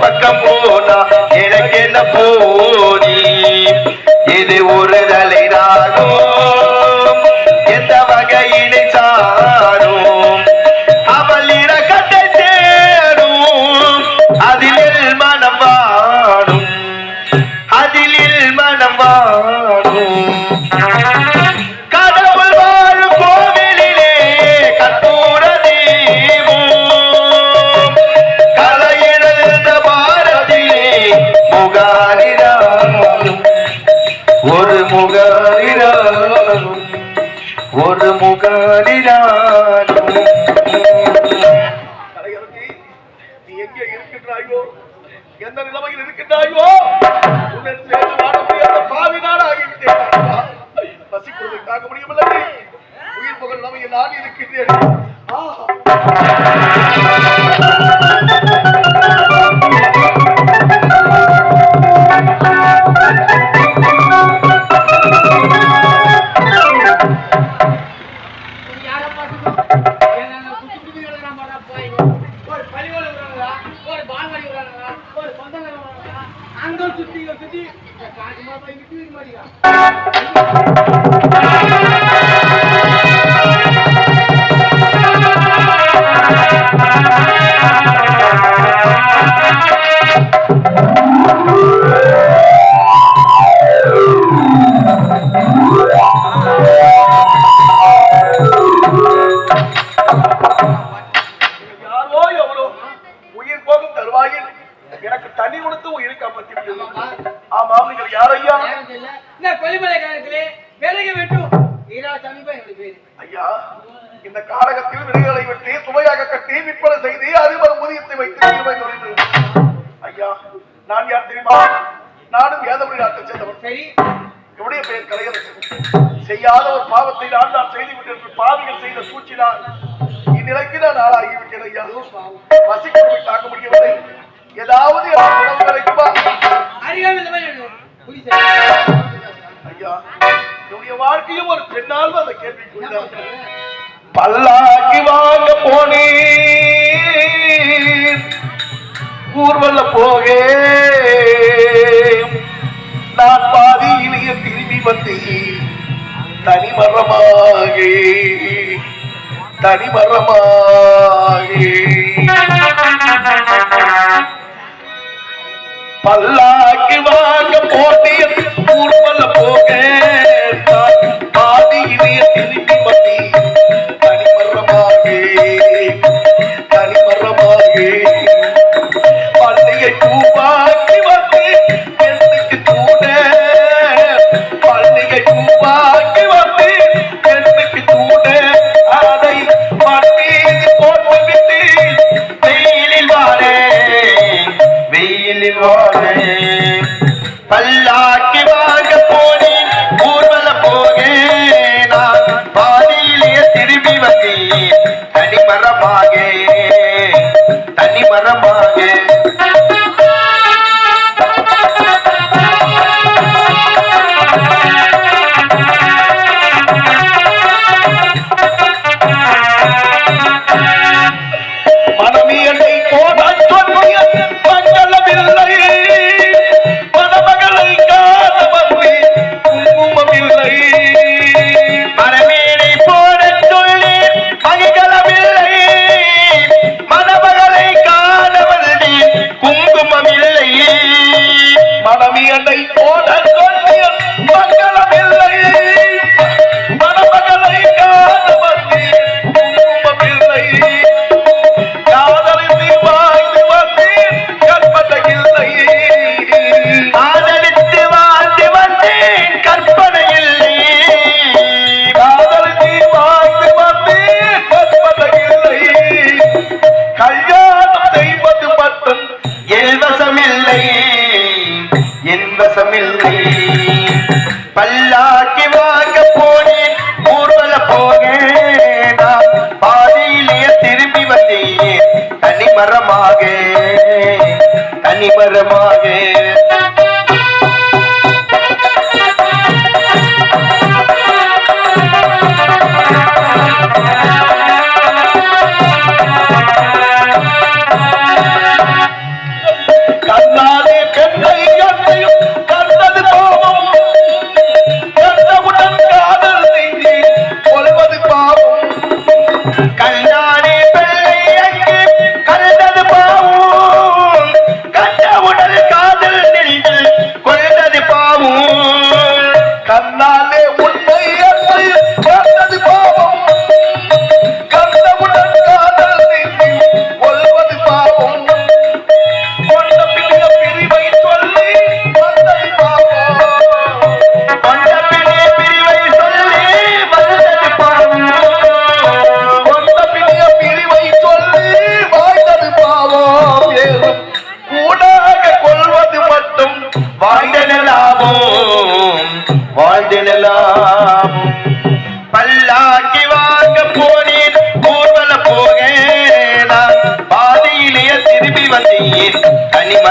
பக்கம் போனா எனக்கு என்ன போனி இது ஒரு தலை ராகம் எந்த வகையினை சாரும் அவள் இறக்கத்தை தேடும் அதில் மனம் வாடும் அதில் மனம் வாடும் கடவுள் வாழும் கோவிலிலே கற்பூர தீபம் கலையிழந்த பாரதிலே முகாரிராகும் ஒரு முகாரிராகும் ஒரு முகாரிராகும். நீ எங்கே இருக்கின்றாயோ எந்த நிலைமையில் இருக்கின்றாயோ உன்னை சேர்ந்து வாழ முடியாத பாவிதான் ஆகிவிட்டேன். பசிக்குழுவை தாக்க முடியவில்லை. உயிர் புகழ் நிலைமையில் நான் இருக்கின்றேன். எனக்கு தண்ணி கொடுத்து உயிரை காப்பாற்றி. ஆமாம், நீங்கள் யாரையா? ஐயா, இந்த காரகத்தில் விலைகளை வெட்டி துணையாக கட்டி விற்பனை செய்து அறிவர் ஊதியத்தை வைத்து ஐயா, நான் யார் தெரியுமா? நானும் வேதபுரி நாட்டை சேர்ந்தவர். என்னுடைய பெயர் கலையரசன். செய்யாத ஒரு பாவத்தை நான் செய்துவிட்டு பாவிகள் செய்த சூழ்ச்சிதான் இந்நிலைக்கு நான் ஆளாகிவிட்டேன். ஐயா, பசிக்குழுவை தாக்க முடியவில்லை. ஏதாவது கிடைக்குமா? ஐயா, என்னுடைய வாழ்க்கையும் ஒரு பெண்ணால் அந்த கேள்வி. பல்லாக்கி வாங்க போனே ஊர்வல போகே நான் பாதியிலேயே திரும்பி வந்தேன். தனிமரமாகே தனிமரமாகே பல்லாக்கி வாங்க போட்டேன் ஊர்வல போக பாதியிலேயே திரும்பி வந்தேன். தனிமரமாகே தனிமரமாகே பள்ளியை பூவாக்கி வந்து எனக்கு கூட பள்ளியை பூவாக்கி வந்து எனக்கு கூட அதை மண்ணீர் போட்டு விட்டு வெயிலில் வாழே வெயிலில் வாழே பல்லாக்கி வாங்க போனேன் ஊர்வல போகேன் நான் பாதியிலேயே திரும்பி வந்தேன். தனிமரமாக தனிமரமாக மனமியனை போட மங்களமில்லை மணமகளை காணவல்லை குங்குமமில்லை. மனமேனை போட சொல்லி மங்களமில்லை மணமகளை காணவல்லை குங்குமமில்லை. மனமியனை போட சொல்லி மங்களமில்லை மணமகளை காணவல்லை குங்குமமில்லை. காதலித்து வாழ்ந்து வந்தேன் கற்பனை இல்லை காதலித்து வாழ்ந்து வந்தேன் கற்பனை இல்லை காதலித்து வாழ்ந்து வந்தேன் கற்பனை இல்லை. கல்யாணம் செய்வது மட்டும் எல்வசமில்லை என்வசமில்லை. பல்லாக்கி வாங்க போனேன் ஊர்வல போகேன் நான் பாதியிலேயே திரும்பி வந்தேன். தனிமரமாக தனிமரமாக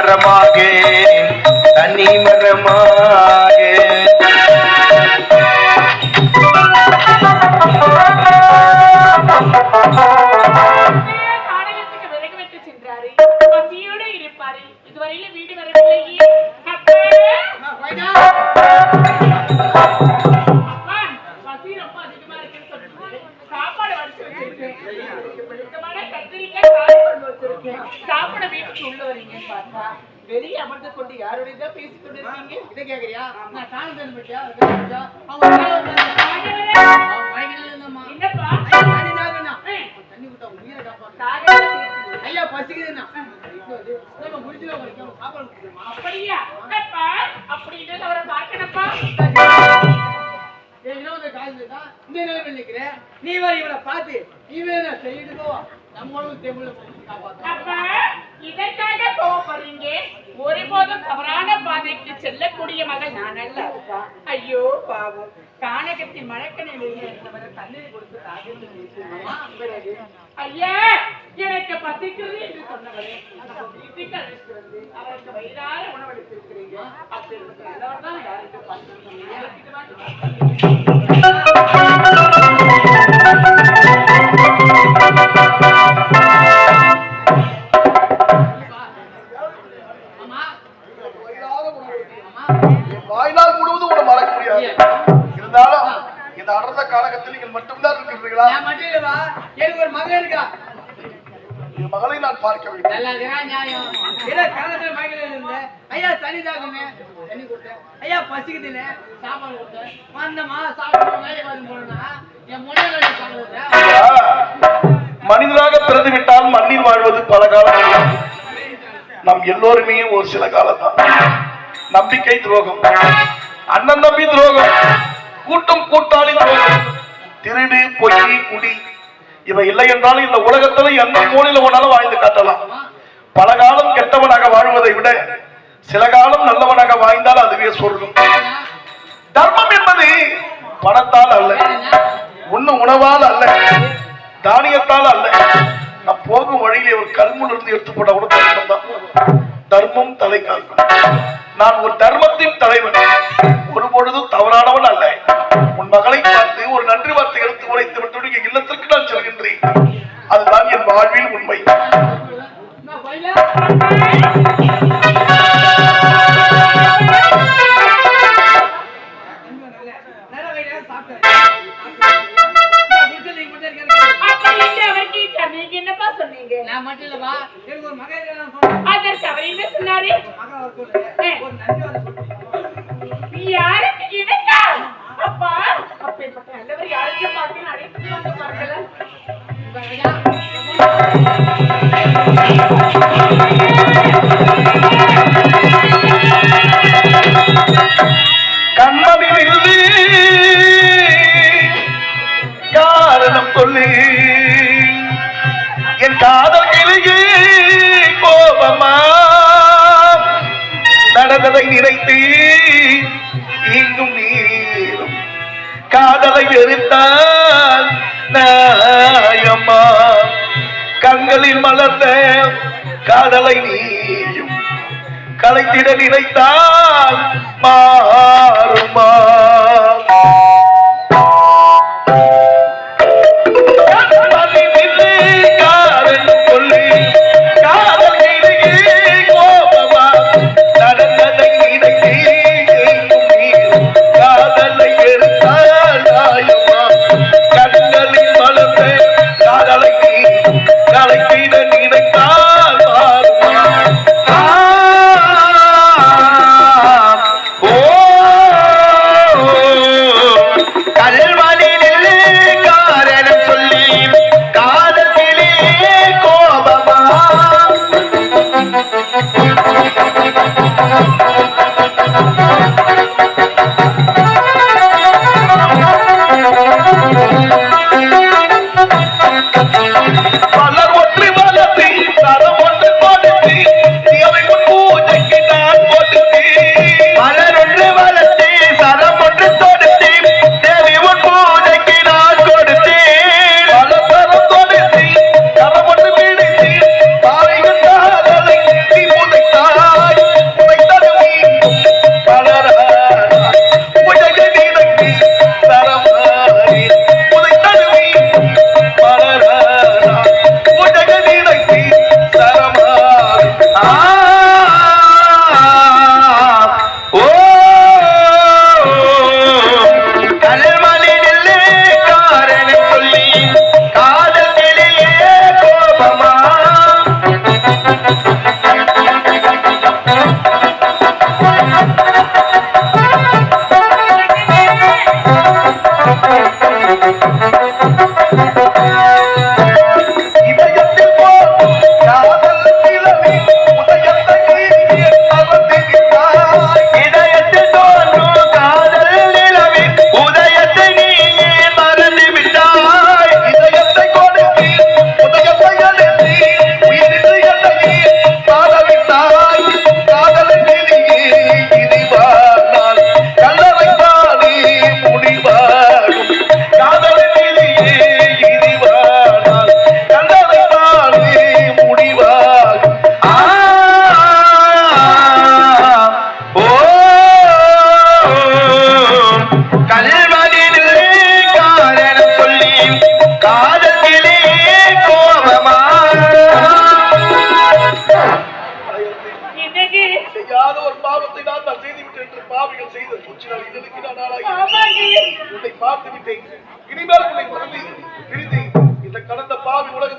மரமாக தனி மரமாக இதுவரையில வீடு வரவில்லையே. பசி ரொம்ப அதிகமா இருக்குன்னு சொல்லிட்டு சாப்பாடு வடிச்சு வச்சிருக்கேன். கத்திரிக்காய் காய் கொண்டு வச்சிருக்கேன். சாப்பிட வீட்டுக்கு உள்ள வரீங்கன்னு பார்த்தா வெளியே அமர்ந்து கொண்டு யாரோட பேசிக் கொண்டு இருக்கீங்க? இதை கேக்குறியா? நான் காணல் பட்டியா என்னப்பா தண்ணி விட்டா உயிரை காப்பாத்து. ஐயா பசிக்குதுன்னா அப்படியா? அப்படின்னு அவரை பார்க்கணப்பா. இந்த நிலைமை நிக்கிறேன். நீ வர இவனை பார்த்து இவனை செய்யுதோ நம்மளும் தெம்புல இதற்காக கோவப்படுறீங்க. ஒருபோதும் தவறான பாதைக்கு செல்லக்கூடிய மகள் நான் அல்ல. ஐயோ பாவம், கானகத்தின் மழக்கணிலேயே இருந்தவரை தண்ணீர் கொடுத்து பிறகு ஐயா எனக்கு பசிக்கிறது என்று சொன்னவரே வீட்டுக்கு அழைத்து வந்து அவருக்கு வயிறார உணவளித்திருக்கிறீங்க. அப்படி நல்லவர்தான் யாருக்கு வாழ்நாள் முழுவதும் உன்னை மறக்க முடியாது. இருந்தாலும் இந்த அடர்ந்த காலகத்தில் நீங்கள் மட்டும்தான் இருக்கிறீர்களா? எனக்கு ஒரு மகன் இருக்கா. என் மகளை நான் பார்க்க வேண்டும். ஐயா தண்ணி தாக்குங்க, தண்ணி கொடுத்தேன். ஐயா பசிக்குதுன்னு சாப்பாடு கொடுத்தேன். வந்தமா சாப்பிட்டு வேலை பார்த்து போனா என் முன்னாடி மனிதராக பிறந்து விட்டால் மண்ணில் வாழ்வது பல காலம். நம் எல்லோருமே ஒரு சில காலம் தான். நம்பிக்கை துரோகம், அண்ணன் தம்பி துரோகம், கூட்டம் கூட்டாளி துரோகம், திருடு பொய் குடி இவை இல்லை என்றாலும் இந்த உலகத்துல எந்த மூலையில ஒன்றாலும் வாழ்ந்து காட்டலாம். பல காலம் கெட்டவனாக வாழ்வதை விட சில காலம் நல்லவனாக வாழ்ந்தால் அதுவே சொர்க்கம். தர்மம் என்பது பணத்தால் அல்ல, உணவால் அல்ல, தானியத்தால் அல்ல. நான் போகும் வழியிலே ஒரு கல்முள் இருந்து எடுத்து போட்ட கூட தர்மம் தான். தர்மம் தலை காக்கும். நான் ஒரு தர்மத்தின் தலைவன், ஒரு பொழுதும் தவறானவன் அல்ல. உன் மகளை பார்த்து ஒரு நன்றி வார்த்தை எடுத்து உரைத்து விட்டு என் இல்லத்திற்கு நான் செல்கின்றேன். அதுதான் என் வாழ்வில் உண்மை. என்னப்பா சொன்னீங்க? நான் மட்டும் இல்லப்பா, எனக்கு ஒரு மகன் அதற்கு அவர் என்ன சொன்னாரு? யாருக்கு எனக்கா? அப்பா அப்பேற்பட்ட நல்லவர் யாருக்கு பார்க்கணும் அழைத்து வந்து பார்க்கலாம். கண்மதிலிருந்து காரணம் சொல்லி என் காதல் கிளியே கோபமா நடந்ததை நினைத்து இங்கும் நீரும் காதலை வெறுத்தான் நாயம்மா. கண்களில் மலர்ந்த காதலை நீயும் கலைத்திட நினைத்தால் மாறுமா.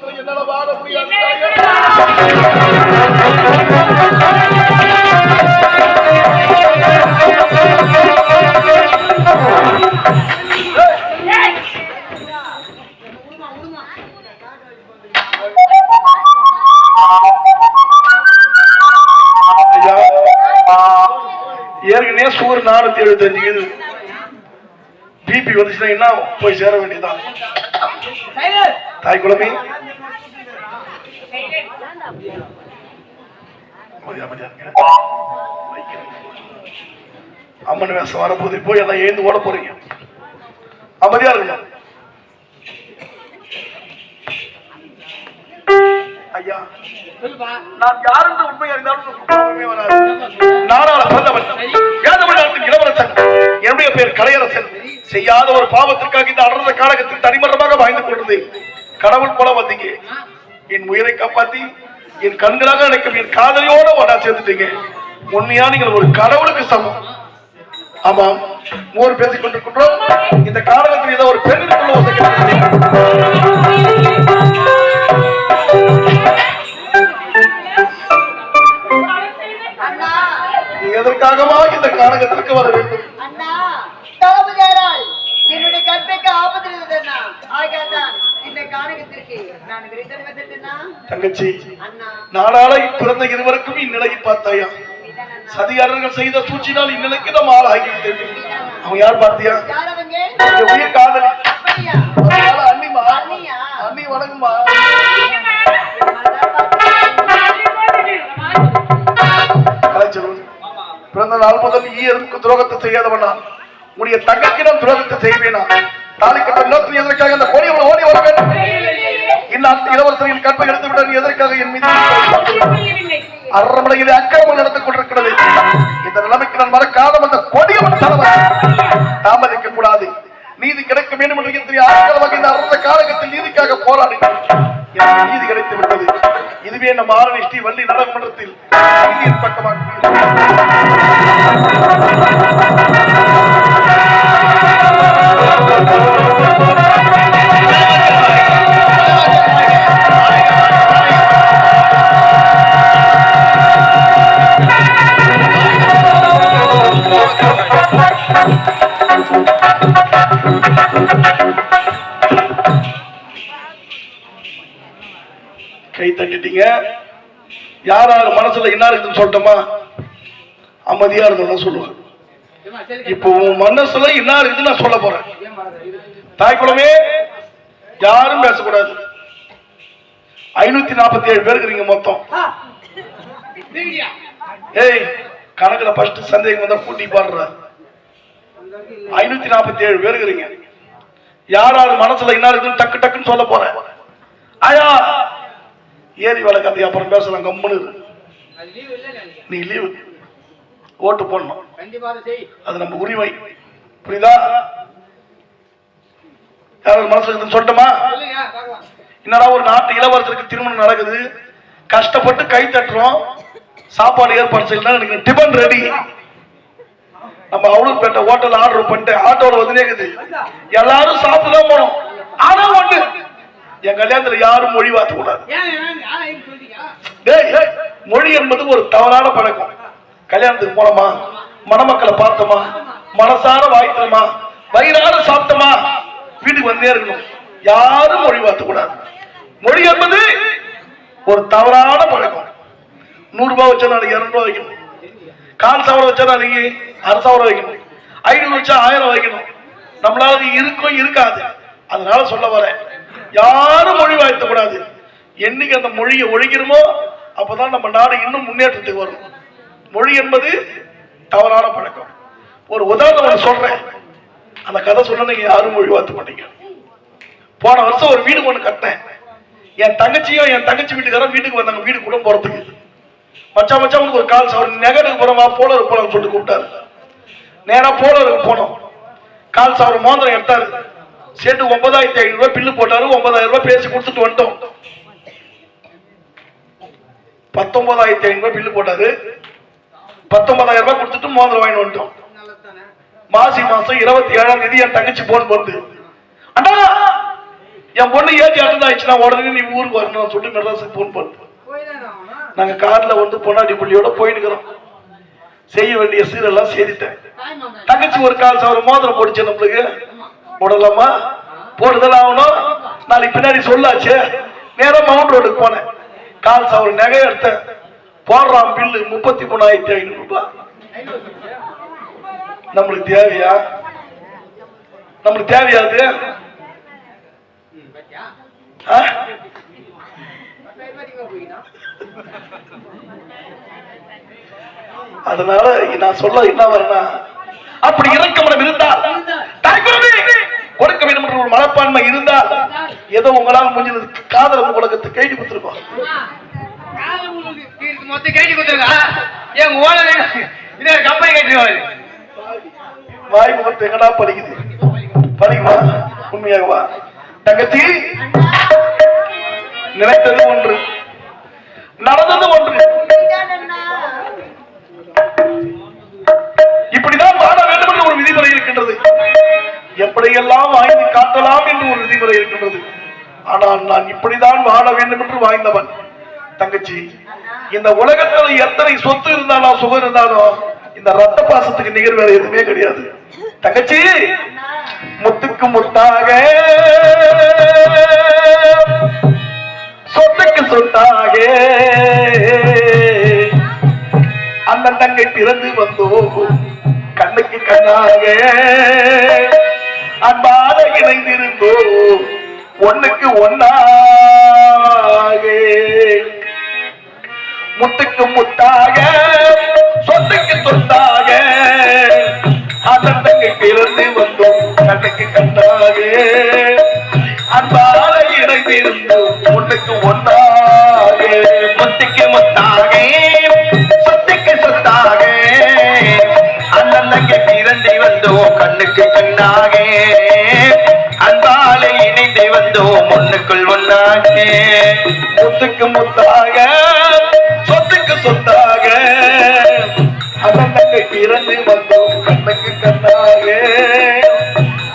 காலகத்தில் என்னால வாழ முடியாது. ஏற்கனவே சூர் 475 பிபி வந்துச்சுன்னா என்ன போய் சேர வேண்டியதான். தாய் குழந்தை அம்மன் வேஷம் வரப்போது போய் எல்லாம் எழுந்து ஓட போறீங்க. அமைதியா இருங்க ஐயா. நான் யார் என்று உண்மை அறிந்தாலும் வராது. நாடாள பிறந்தவன், வேதமொழி நாட்டின் இளவரசன், என்னுடைய பெயர் கலையரசன். செய்யாத ஒரு பாவத்திற்காக இந்த அடர்ந்த காலகத்தில் தனிமரமாக வாழ்ந்து கொண்டது. கடவுள் போல வந்தீங்க, என் உயிரை காப்பாத்தி என் கண்களாக நினைக்கும் என் காதலியோட ஒன்றா சேர்ந்துட்டீங்க. உண்மையா நீங்கள் ஒரு கடவுளுக்கு சமம். ஆமாம், மூவர் பேசிக் கொண்டிருக்கின்றோம். இந்த காலகத்தில் ஏதோ ஒரு பெண்ணுக்குள்ள எதற்காகவா இந்த காலகத்திற்கு வர வேண்டும்? என்னுடைய கற்பைக்கு ஆபத்து இருந்ததுன்னா ஆகாதான் இந்த கானகத்திற்கு நான் விரைந்தது வந்துட்டேன்னா. தங்கச்சி, நாடாளை பிறந்த இருவருக்கும் இந்நிலையை பார்த்தாயா? சதிகாரர்கள் செய்த சூழ்ச்சினால் இந்நிலைக்கு நம்ம ஆளாகிவிட்டேன். அவன் யார் பார்த்தியா? உயிர் காதலி அண்ணிமா. அண்ணி வணங்குமா. கலைச்செல்வன், பிறந்த நாள் முதல் ஈயருக்கு துரோகத்தை செய்யாதவனா உடைய தங்கக்கிடம் துரோகத்தை செய்வேனா? தாலி கட்ட நோக்கில் எதற்காக அந்த கோடி ஓடி வர வேண்டும்? இந்நாட்டு இளவரசரின் கற்பை எடுத்து விட எதற்காக என் மீது அரண்மனையில் அக்கிரமம் நடந்து கொண்டிருக்கிறது. இந்த நிலைமைக்கு நான் மறக்காத அந்த கொடியவன் தாமதிக்க கூடாது. நீதி கிடைக்க வேண்டும் என்று இந்த அரச காலகத்தில் நீதிக்காக போராடினார். எனக்கு நீதி கிடைத்து விட்டது. இதுவே நம் ஆரணி ஸ்ரீ வள்ளி நாடகமன்றத்தில் நீதியின் பக்கமாக கை தட்டிட்டீங்க. யாராவது மனசுல என்ன இருக்குன்னு சொல்லட்டுமா? அமைதியா இருந்தோம் சொல்லுவாங்க. இப்போ உன் மனசுல என்ன இருக்குன்னு நான் சொல்ல போறேன். தாய் குலமே, யாரும் பேசக்கூடாது. 547 பேர் இருக்கிறீங்க மொத்தம். ஏய், கணக்குல ஃபர்ஸ்ட் சந்தேகம் வந்தா கூட்டி பாடுற. 547 பேர் இருக்கிறீங்க. யாராவது மனசுல என்ன இருக்குன்னு டக்கு டக்குன்னு சொல்ல போறேன். ஆயா ஏறி வேலை கதை அப்புறம் பேசலாம். கம்முன்னு நீ லீவு ஓட்டு போடணும். அது நம்ம உரிமை. புரியுதா? யாராவது மனசுல இருக்குன்னு சொல்லட்டுமா? என்னடா ஒரு நாட்டு இளவரசருக்கு திருமணம் நடக்குது, கஷ்டப்பட்டு கை தட்டுறோம், சாப்பாடு ஏற்பாடு செய்யலாம், எனக்கு டிபன் ரெடி. நம்ம அவுளுப்பேட்டை ஹோட்டல் ஆர்டர் பண்ணிட்டு ஆட்டோல வந்து இருக்குது. எல்லாரும் சாப்பிட்டுதான் போனோம். ஆனா ஒண்ணு, என் கல்யாணத்துல யாரும் மொழி வார்த்த கூடாது. மொழி என்பது ஒரு தவறான பழக்கம். கல்யாணத்துக்கு போனோமா, மணமக்களை பார்த்தோமா, மனசார வாய்த்தோமா, வயிறார சாப்பிட்டோமா, வீட்டுக்கு வந்தே இருக்கணும். யாரும் மொழி வார்த்த கூடாது. மொழி என்பது ஒரு தவறான பழக்கம். 100 ரூபாய் வச்சா நாளைக்கு 200 ரூபாய் வைக்கணும். 4,000 வச்சா நாளைக்கு 6,000 வைக்கணும். 500 வச்சா 1000 வைக்கணும். நம்மளால இருக்கும் இருக்காது. அதனால சொல்ல வரேன், யாரும் மொழி வாய்த்த கூடாது. என்னைக்கு அந்த மொழியை ஒழிக்கிறோமோ அப்பதான் நம்ம நாடு இன்னும் முன்னேற்றத்துக்கு வரும். மொழி என்பது தவறான பழக்கம். ஒரு உதாரணம் சொல்றேன், அந்த கதை சொன்ன நீங்க யாரும் மொழி வார்த்த மாட்டீங்க. போன வருஷம் ஒரு வீடு ஒண்ணு கட்டினேன். என் தங்கச்சியும் என் தங்கச்சி வீட்டுக்காரன் வீட்டுக்கு வந்தாங்க. வீடு கூட போறதுக்கு மச்சா மச்சாவுக்கு ஒரு கால் அவர் நெகருக்கு போறவா போலருக்கு போலான்னு சொல்லிட்டு கூப்பிட்டாரு. நேரா போலருக்கு போனோம். கால் சாவர் மோதிரம் எடுத்தாரு. சேர்த்து 9,500 ரூபாய் பில்லு போட்டாரு. 9,000 ரூபாய் பேசி கொடுத்துட்டு வந்துட்டோம். 19,500 ரூபாய் பில்லு போட்டாரு. 19,000 ரூபாய் கொடுத்துட்டு மோதிரம் வாங்கி வந்துட்டோம். மாசி மாசம் 27ஆம் தேதி என் தங்கச்சி போன் வந்து, அண்ணா என் பொண்ணு ஏஜ் அட்டன் ஆயிடுச்சுன்னா உடனே நீ ஊருக்கு வரணும் சொல்லிட்டு மெட்ராஸுக்கு போன் பண்ணு. நாங்க கார்ல வந்து பொன்னாடி புள்ளியோட போயிட்டுக்கிறோம். செய்ய வேண்டிய சீரெல்லாம் செய்துட்டேன். தங்கச்சி ஒரு கால் சவர மோதிரம் போடுச்சு நம்மளுக்கு. போடலாமா? போடுதல் ஆகணும். நாளைக்கு பின்னாடி சொல்லாச்சு. நேரம் மவுண்ட் ரோடுக்கு போனேன். கால் சவர நகை எடுத்தேன். போடுறான் பில்லு 33,500 ரூபாய். நம்மளுக்கு தேவையா? நம்மளுக்கு தேவையாது? அதனால நான் சொல்ல என்ன வரேன்னா, அப்படி இறக்கமனம் இருந்தால் கொடுக்க வேண்டும் என்ற ஒரு மனப்பான்மை இருந்தால் ஏதோ உங்களால் முடிஞ்சது காதல் உலகத்தை கைடி கொடுத்துருக்கோம். மொத்தம் கைடி கொடுத்துருங்க. எங்க ஓனர் கம்பெனி கட்டிடுவாரு. வாய் முகத்தை எங்கடா படிக்குது? படிக்குமா? உண்மையாகவா? தங்கச்சி, நினைத்தது ஒன்று, நடந்தது ஒன்று. இப்படிதான் வாழ வேண்டும் என்று ஒரு விதிமுறை இருக்கின்றது. எப்படியெல்லாம் வாய்ந்து காட்டலாம் என்று ஒரு விதிமுறை இருக்கின்றது. ஆனால் நான் இப்படிதான் வாழ வேண்டும் என்று வாய்ந்தவன். தங்கச்சி, இந்த உலகத்தில் எத்தனை சொத்து இருந்தாலும் சுகம் இருந்தாலும் இந்த ரத்த பாசத்துக்கு நிகர் வேற எதுவுமே கிடையாது. தங்கச்சி, முத்துக்கு முத்தாக சொத்துக்கு சொத்தாக அந்த தங்கை பிறந்து வந்தோம் கண்ணுக்கு கண்ணாக அன்பாக இணைந்திருந்தோம் ஒண்ணுக்கு ஒன்னாக. முத்துக்கு முத்தாக சொத்துக்கு சொத்தாக அந்த தங்கை பிறந்து வந்தோம் கண்ணுக்கு கண்ணாக அன்பாக இணைந்திருந்தோம் ஒண்ணுக்கு ஒன்னாக. முத்துக்கு முத்தாக சொத்துக்கு சொத்தாக அண்ணன் பிறந்து வந்தோம் கண்ணுக்கு கண்ணாக அன்பாலை இணைந்து வந்தோம் ஒண்ணுக்குள் ஒன்னாக. முத்துக்கு முத்தாக சொத்துக்கு சொத்தாக அண்ணன் தங்கை பிறந்து வந்தோம் கண்ணுக்கு கண்ணாக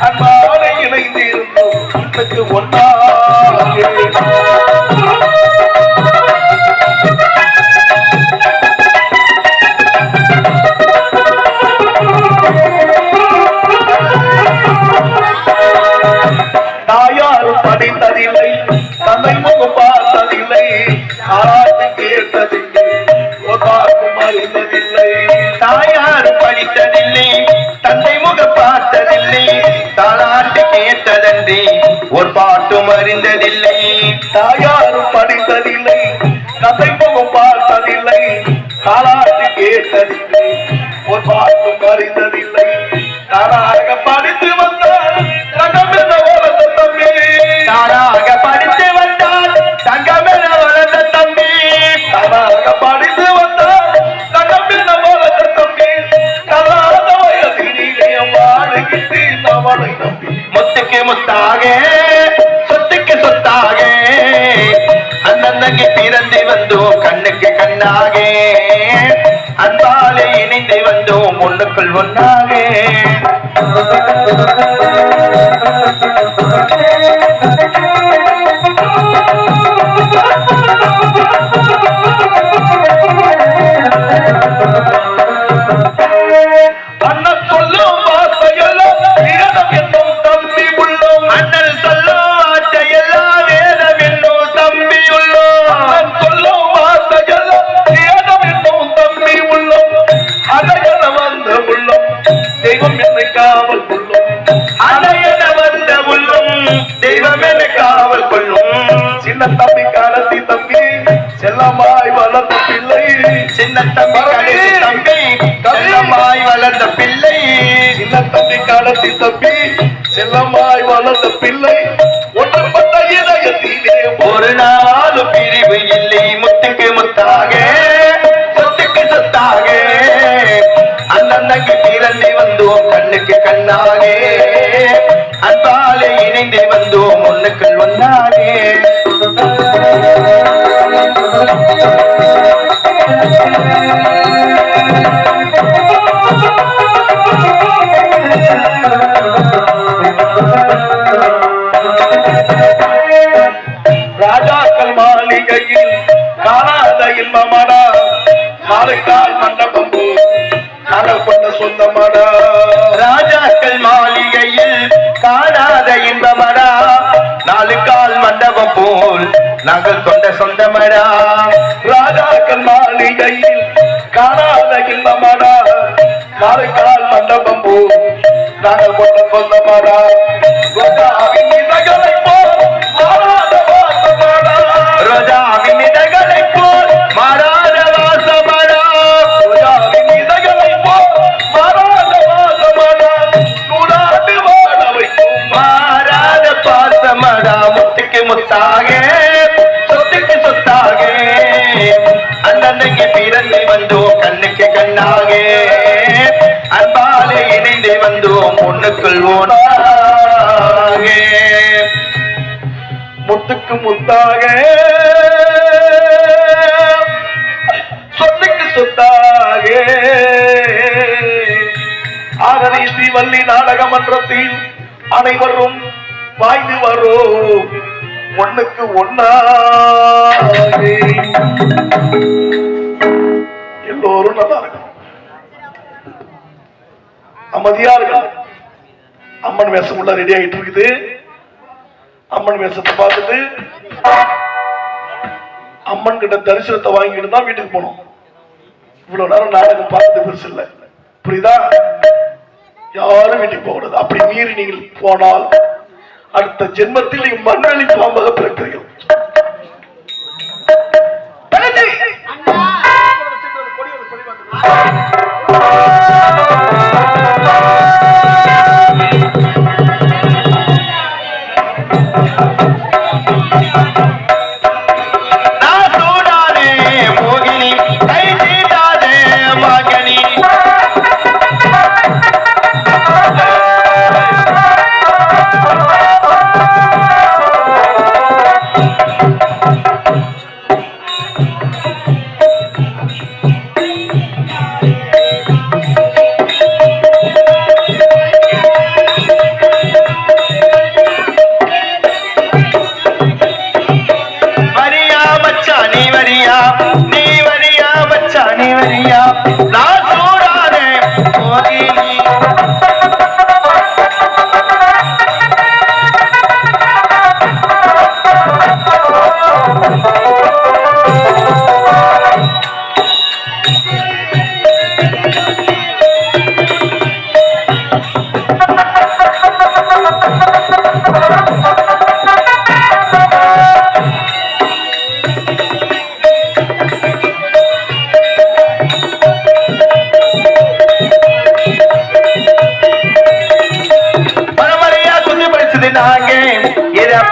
அன்பாலை இணைந்து இருந்தோம் ஒண்ணுக்கு ஒன்னாக. தாயாரும் படித்ததில்லை, தந்தை முகம் பார்த்ததில்லை, ஆராய்ச்சி கேட்டதில்லை, ஒதாக்கும் அறிந்ததில்லை. தாயாரும் படித்ததில்லை, தந்தை முகம் பார்த்ததில்லை, தாலாட்டு கேட்டதன்றி ஒரு பாட்டும் அறிந்ததில்லை. தாயாரும் படித்ததில்லை, தந்தை முகம் பார்த்ததில்லை, தாலாட்டு கேட்டதில்லை, ஒரு பாட்டும் அறிந்ததில்லை. தாராக படித்து வந்தார் தங்கமென வளர்ந்த தம்பி, தாராக படித்து வந்தால் தங்கமென வளர்ந்த தம்பி, தாராக படித்து வந்தார் தங்கமென வளர்ந்த தம்பி, கலாத வயதிலே வாழுகின்றேன் அவளை நம்பி. முத்துக்கு முத்தாக சொத்துக்கு சொத்தாக அண்ணந்தங்கி பிறந்து வந்தோம் கண்ணுக்கு கண்ணாக அன்பாலே இணைந்து வந்தோம் ஒண்ணுக்குள் ஒன்னாக. அண்ணன் சொல்லும் வார்த்தையெல்லாம் வேதம் என்னும் தம்பி உள்ளோம். அண்ணல் சொல்லும் வார்த்தையெல்லாம் வேதம் என்னும் தம்பி உள்ளோம். அண்ணன் சொல்லும் வார்த்தையெல்லாம் வேதம் என்னும் தம்பி உள்ளோம். அதையென வந்த உள்ளம் தெய்வம் என்னை காவல் கொள்ளும். அதையென வந்த உள்ளம் தெய்வம் என காவல் கொள்ளும். சின்ன தம்பி காலத்தி தம்பி செல்லமாய் வளர்ந்த பிள்ளை, சின்ன தம்பி கடைசி தம்பி செல்லமாய் வளர்ந்த பிள்ளை, சின்ன தம்பி காலத்தி தம்பி செல்லமாய் வளர்ந்த பிள்ளை ஒன்றுபட்ட இதயத்திலே ஒரு நாள் பிரிவு இல்லை. முத்துக்கு முத்தாக சொத்துக்கு சொத்தாக அண்ணனுக்கு பிறந்து வந்தோம் கண்ணுக்கு கண்ணாக அன்பாலே இணைந்து வந்தோம் ஒண்ணுக்குள் ஒன்னாக. மாளிகையில் காணாத இன்பமடா காலைக்கால் மண்டபம் காதல் கொண்ட சொந்தமடா ராஜாக்கள் மாளிகையில் காணாத இன்பமடா நாலு கால் மண்டபம் போல் நாங்கள் கொண்ட சொந்தமடா ராஜாக்கள் மாளிகையில் காணாத இன்பமடா காலைக்கால் மண்டபம் போல் நாங்கள் கொண்ட சொந்தமடா ரோஜாவின் இதழ்களை போல் மாறாத வாசமடா ரோஜாவின் இதழ்களை போல் மாறாத வாசமடா ரோஜாவின் இதழ்களை போல் மாறாத வாசமடா நூறாண்டு வாழ வைக்கும் மாறாத பாசமடா முத்துக்கு முத்தாக சொத்துக்கு சொத்தாக அண்ணனுக்கு பிறந்து வந்தோம் கண்ணுக்கு கண்ணாக அன்பாலே இணைந்து வந்தோம் ஒண்ணுக்குள் ஒன்றாக முத்துக்கு முத்தாக சொத்துக்கு சொத்தாக ஆகனை ஸ்ரீவல்லி நாடக மன்றத்தில் அனைவரும் வாய்ந்து வரும் ஒண்ணுக்கு ஒன்னாக எல்லோரும் நல்லா இருக்கணும், அமைதியா இருக்கணும். அம்மன் வேஷம் உள்ள ரெடி ஆயிட்டு இருக்குது. அம்மன் வேஷத்தை பார்த்துட்டு அம்மன் கிட்ட தரிசனத்தை வாங்கிட்டு தான் வீட்டுக்கு போனோம். இவ்வளவு நேரம் நாடகம் பார்த்தது பெருசு இல்லை, புரியுதா? யாரும் வீட்டுக்கு போக கூடாது. அப்படி மீறி நீங்கள் போனால் அடுத்த ஜென்மத்தில் நீங்கள் மண்ணளி பாம்பாக பிறக்கிறீர்கள்.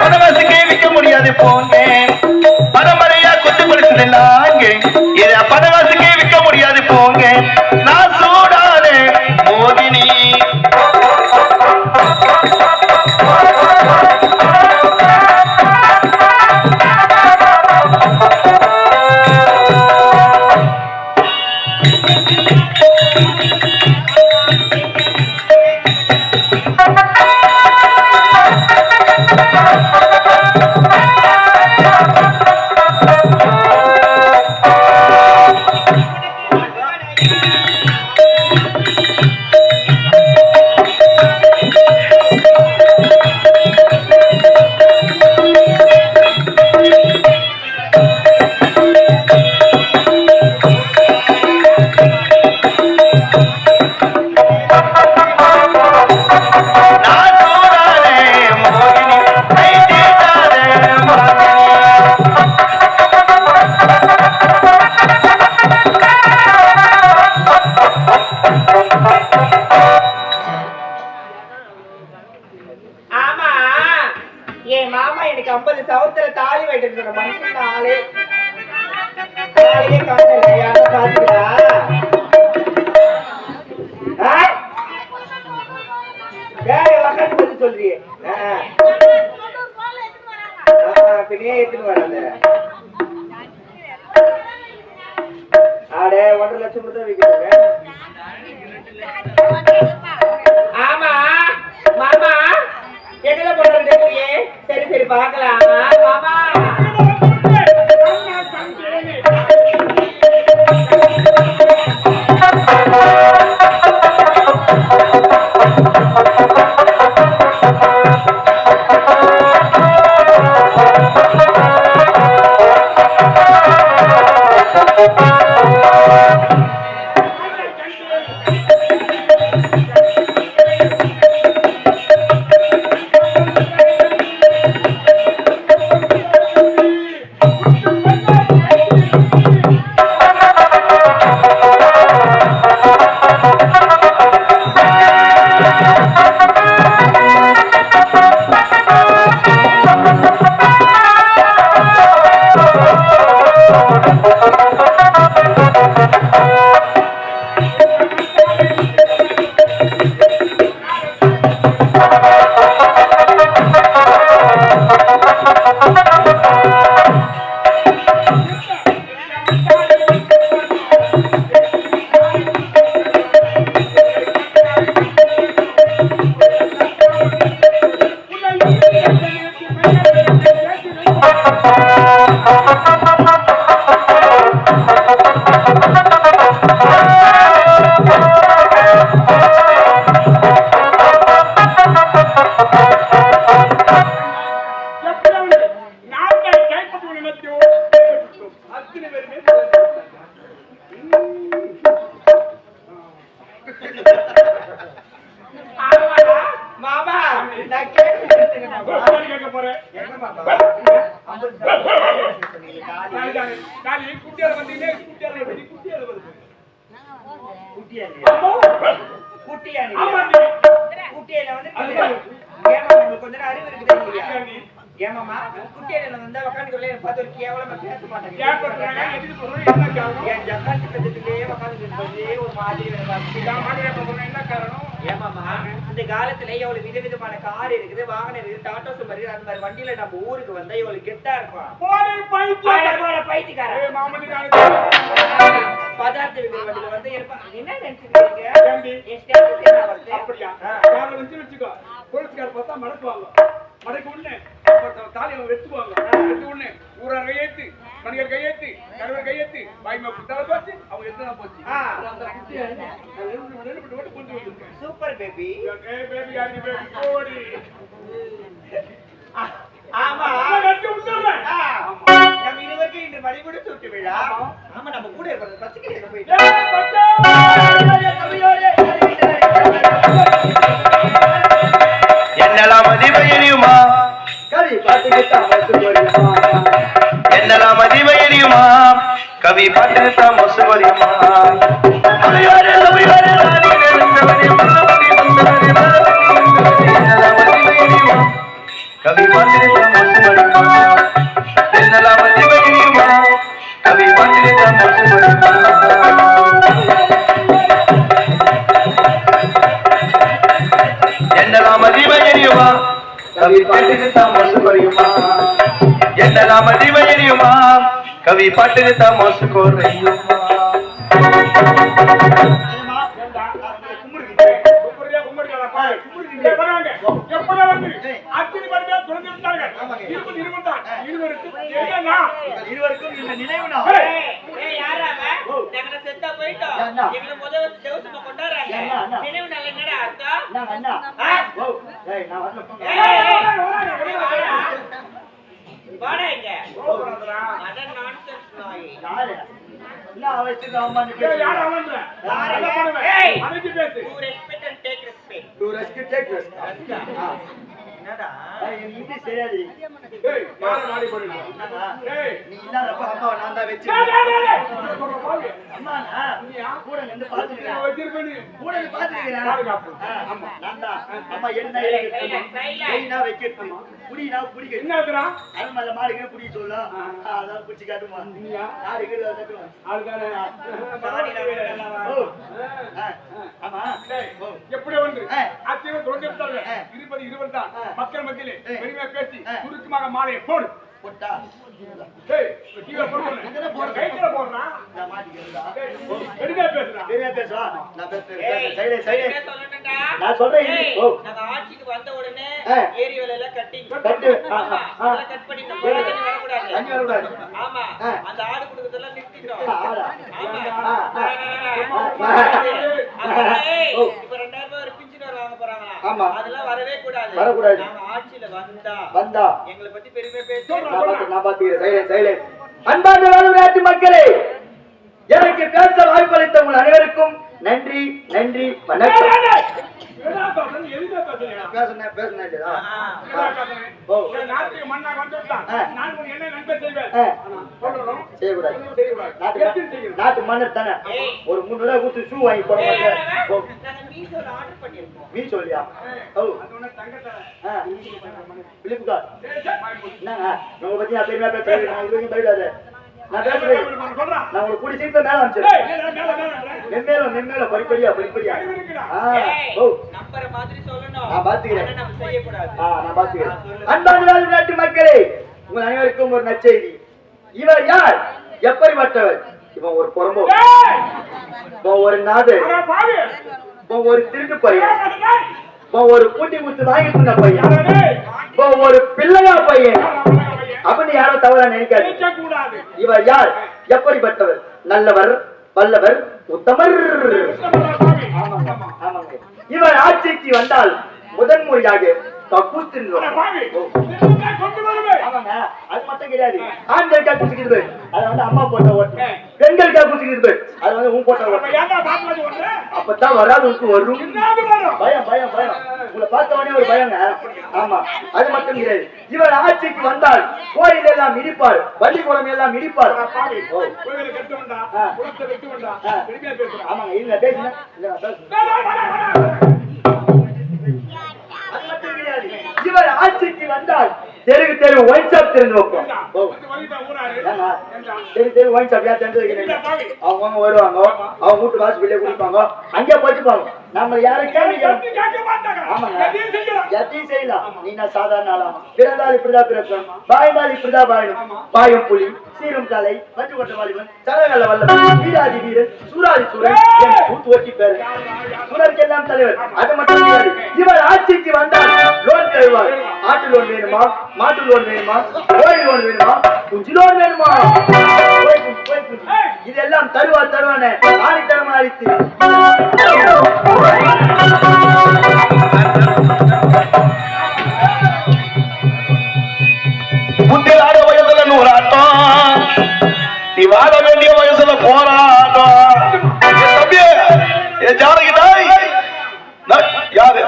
பணவாசிக்கே விற்க முடியாது போங்க பரம்பரையா குத்து பிடிச்சது நாங்க இத பணவாசிக்கே விற்க முடியாது போங்க நான் சூடானே மோகினி ஆமா மாமா எதுல போடுறது சரி சரி பாக்கலாம் மாமா ஏமாமா குட்டியில வந்து உட்காந்து பார்த்து ஒரு கேவலமா பேச மாட்டாங்க என் ஜப்பான் பக்கத்திலேயே உட்காந்து ஒரு மாதிரி என்ன காரணம் ஏமாமா இந்த காலத்துல எவ்வளவு விதவிதமான கார் இருக்குது வாகனம் இருக்குது டாடா சுமரி அந்த மாதிரி வண்டியில நம்ம ஊருக்கு வந்தா எவ்வளவு கெட்டா இருக்கும் பைத்தியக்காரன் பதார்த்த விக்கிற வண்டியில வந்து என்ன நினைச்சுக்கிறீங்க மடக்கு உடனே தாலி அவங்க வெட்டுவாங்க வெட்டு உடனே ஊரார் கையெழுத்து மணிகர் கையெழுத்து கணவர் கையெழுத்து பாய்மா தலை போச்சு அவங்க எத்தனை போச்சு சூப்பர் பேபி பேபி யாரு பேபி கோடி ஆமா நம்ம இருவருக்கும் இன்று மணிபுடி சுட்டு விழா ஆமா நம்ம கூட இருக்கிறது பச்சைக்கிளியில போயிட்டு என்னெல்லாம் மதிவெறியுமா கவி பாட்டுக்கிட்டான் என்னெல்லாம் மதிவெறியுமா கவி பாட்டுக்கிட்டான் மொசு வரியுமா கவி பாட்டுக்கிட்டான் மொசு வரியுமா என்னெல்லாம் மதிவெறியுமா கவி பாட்டுக்கிட்டான் மொசு வரியுமா என்னெல்லாம் மதிவெறியுமா கவி பாட்டுக்குத்தான் மோசு குறையுமா என்னெல்லாம் மதிவெறியுமா கவி பாட்டுக்குத்தான் மோசு குறையுமா இருவருக்கும் இந்த நினைவு எப்படி வந்து இருப்பது இருவர் தான் மக்கள் மத்தியிலே பெருமையா பேசி சுருக்கமாக மாலையை போடு போட்டா ஆட்சிக்கு வந்த உடனே ஏரி வேலையில கட் பண்ணி ஆமா அந்த ஆடு கொடுக்கறதெல்லாம் நிறுத்திட்டோம் இப்ப 2000 ரூபாய் ஒரு பிஞ்சினர் வாங்க போறாங்களா அதெல்லாம் வரவே கூடாது நாங்க ஆட்சியில வந்தா எங்களை பத்தி பெருமையா அன்பார்ந்த நாட்டு மக்களே, எனக்கு பேச வாய்ப்பளித்த உங்கள் அனைவருக்கும் நன்றி நன்றி வணக்கம். பேசுனேன் இல்லையா? ஓ நாட்டுக்கு மண்ணாக வந்துவிட்டான். நான் உனக்கு என்ன நன்மை செய்வேன்? செய்யக்கூடாது. நாட்டு மன்னர் தானே ஒரு 3 ரூபாய் கொடுத்து ஷூ வாங்கி போட மாட்டேன். மீ சொல்லியா? ஓ பிலிப்கார்ட் என்னங்க உங்களை பத்தி நான் பெருமையா பேசுறேன். நான் இது வரைக்கும் போயிடாது. நான் பேசுறேன். நான் உங்களுக்கு கூடி சீக்கிரம் மேல அனுப்பிச்சிடுறேன். மென்மேலும் படிப்படியா. ஓ நம்புற மாதிரி சொல்லணும். நான் பாத்துக்கிறேன். நம்ம செய்யக்கூடாது. நான் பாத்துக்கிறேன். அன்பான நாட்டு மக்களே, உங்கள் அனைவருக்கும் ஒரு நற்செய்தி. இவர் யார்? எப்படிப்பட்டவர்? இவன் ஒரு புறம்போ, இவன் ஒரு நாடு, இவன் ஒரு திருட்டு பையன், இவன் ஒரு கூட்டி குத்து வாங்கிட்டு இருந்த பையன், இவன் ஒரு பிள்ளையா பையன் அப்படின்னு யாரும் தவறா நினைக்காது. இவர் யார்? எப்படிப்பட்டவர்? நல்லவர், வல்லவர், உத்தமர். ஆமாங்க. இவர் ஆட்சிக்கு வந்தால் முதன்முறையாக ஆமாங்க. அது மட்டும் கிடையாது. ஆண்களுக்கா குடிச்சிக்கிட்டு அது வந்து அம்மா போட்ட ஓட்டு, பெண்களுக்கா குடிச்சிக்கிட்டு அது வந்து உன் போட்ட ஓட்டு. அப்பதான் வராது வரும் பயம் பயம் பயம். உங்களை பார்த்தவனே ஒரு பயங்க. ஆமா, அது மட்டும் கிடையாது. இவர் ஆட்சிக்கு வந்தால் கோயில் எல்லாம் இடிப்பார், பள்ளிக்கூடம் எல்லாம் இடிப்பார். ஆமாங்க. இல்ல பேசுங்க. இவர் ஆட்சிக்கு வந்தால் தெருக்கு தெரு ஒயின் ஷாப் திறந்து வைப்போம். தெரு ஒயின் ஷாப் யார் திறந்து வைக்கிறீங்க? அவங்க வருவாங்க, அவங்க வீட்டு வாசப்படியே குடிப்பாங்க, அங்கே போச்சுப்பாங்க. நம்ம யாரும் கேள்வி ஆமாங்க, எதையும் செய்யலாம். நீங்க சாதாரண ஆளாம். பிறந்தால் இப்படிதான் பிறக்கணும், பாய்ந்தால் இப்படிதான் பாயணும். பாயும் புலி, சீரும் தலை, மஞ்சு கொட்ட வாலிபன், சரகல்ல வல்லவன், வீராதி வீரன், சூராதி சூரன், கூத்து ஓட்டி பேரு, சூரருக்கெல்லாம் தலைவர். அது மட்டும் கிடையாது. இவர் ஆட்சிக்கு வந்தால் லோன் தருவார். ஆட்டு லோன் வேணுமா, மாட்டு லோன் வேணுமா, கோயில் லோன் வேணுமா, குஞ்சு லோன் வேணுமா, இதெல்லாம் தருவானே ஆணித்தரமா அளித்து புத்திராட வயசுல 100 ஆட்டம், நீ வாழ வேண்டிய வயசுல போராட்டம். தம்பி ஜானகிடா யாரு?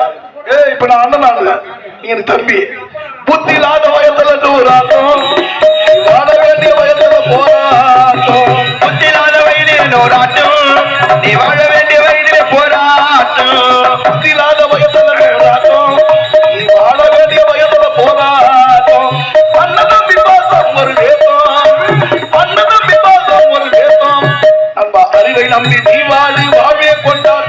இப்ப நான் அண்ணன், நீ எனக்கு தம்பி. புத்தி இல்லாத வயசுல 100 ஆட்டம், வாழ வேண்டிய வயசுல போராட்டம். புத்தி இல்லாத வயதிலே 100 ஆட்டம், நீ வாழ வேண்டிய வயதிலே போராட்டம். புத்தி இல்லாத வயசுல 100 ஆட்டம், நீ வாழ வேண்டிய வயசுல போராட்டம். அண்ணனும் விவாதம் ஒரு தேசம், அண்ணனும் விவாதம் ஒரு தேசம். நம்ம அறிவை நம்பி நீ வாழி வாழ்வே கொண்டாட்டம்.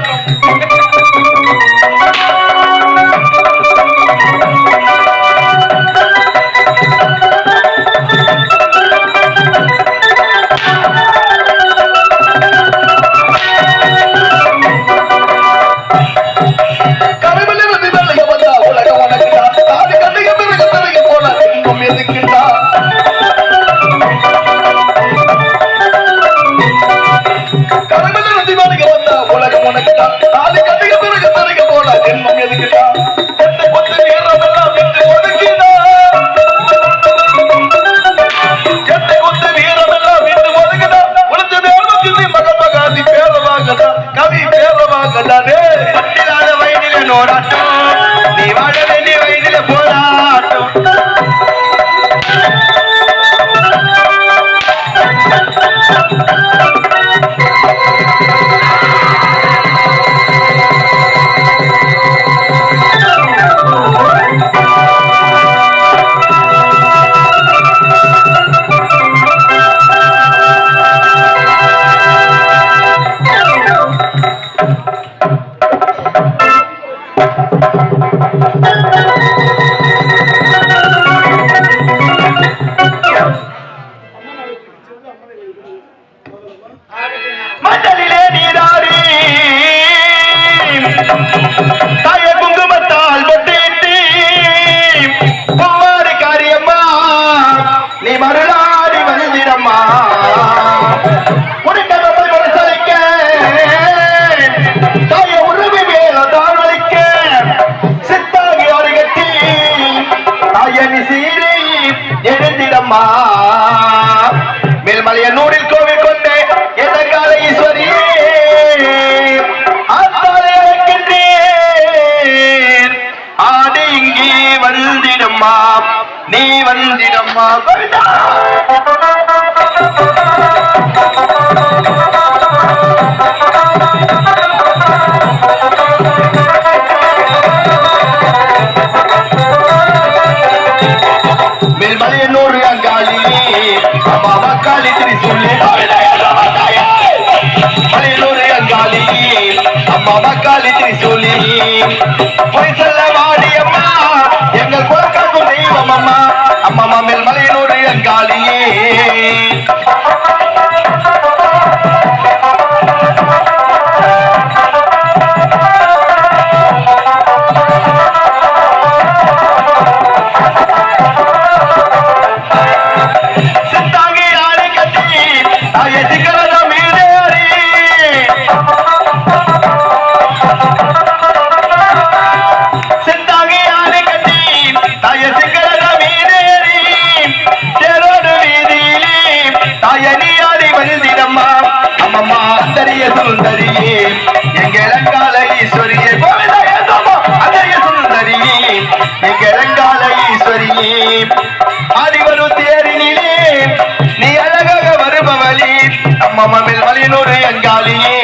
மேல்மலைய நூறில் கோவில் கொண்டே எதற்கால ஈஸ்வரியே காளி திரிசூலி மலையனூர் அங்காளி அம்மா காளி திரிசூலி பொய் சொல்ல வாடி அம்மா எங்கள் குலக்காக்கும் தெய்வம் அம்மா அம்மா மேல் மலையனூர் அங்காளியே சுந்தரியே எங்க இளங்கால ஈஸ்வரியே அதைய சுந்தரியே எங்க இளங்கால ஈஸ்வரியே ஆடிவரும் தேரினிலே நீ அழகாக வருபவளி அம்மா மேல் மலையனூர் அங்காளியே